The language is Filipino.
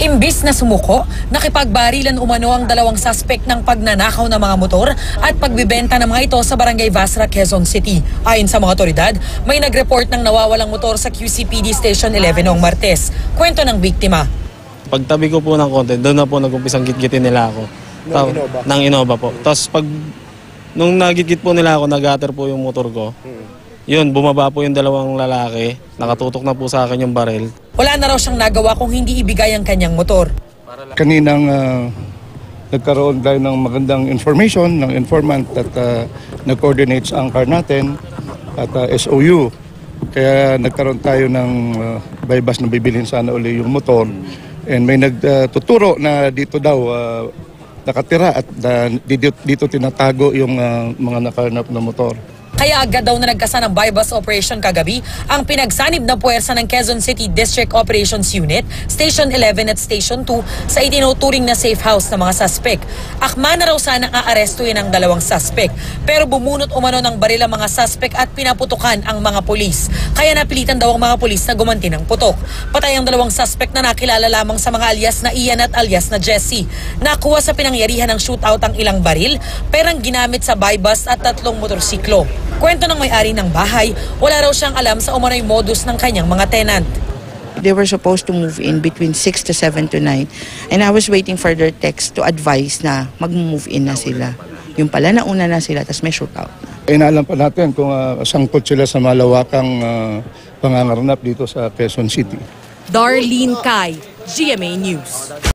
Imbis na sumuko, nakipagbarilan umano ang dalawang suspect ng pagnanakaw ng mga motor at pagbibenta ng mga ito sa Barangay Vasra, Quezon City. Ayon sa mga otoridad, may nag-report ng nawawalang motor sa QCPD Station 11 noong Martes. Kwento ng biktima. Pagtabi ko po ng konti, doon na po nag-umpisang gitgitin nila ako. Nang Innova po. Tapos nung nagigit po nila ako, nag-gutter po yung motor ko. Yun, bumaba po yung dalawang lalaki. Nakatutok na po sa akin yung baril. Wala na raw siyang nagawa kung hindi ibigay ang kanyang motor. Kaninang nagkaroon tayo ng magandang information ng informant at nag-coordinate sa angkar natin at SOU. Kaya nagkaroon tayo ng bypass na bibilhin sana uli yung motor. And may nagtuturo na dito daw nakatira at dito tinatago yung mga nakahanap na motor. Kaya agad daw na nagkasa ng bypass operation kagabi ang pinagsanib na puwersa ng Quezon City District Operations Unit, Station 11 at Station 2 sa itinuturing na safe house ng mga suspect. Akma na raw sanang aarestuhin ang dalawang suspect, pero bumunot umano ng baril ang mga suspect at pinaputukan ang mga pulis. Kaya napilitan daw ang mga pulis na gumanti ng putok. Patay ang dalawang suspect na nakilala lamang sa mga alias na Ian at alias na Jesse. Nakuha sa pinangyarihan ng shootout ang ilang baril, perang ginamit sa bypass at 3 motorsiklo. Kwento ng may-ari ng bahay, wala raw siyang alam sa umano'y modus ng kanyang mga tenant. They were supposed to move in between 6 to 7 to 9 and I was waiting for their text to advise na mag-move in na sila. Yung pala nauna na sila, tapos may shootout na. Inaalam pa natin kung sangkot sila sa malawakang pangangaranap dito sa Quezon City. Darlene Kai, GMA News.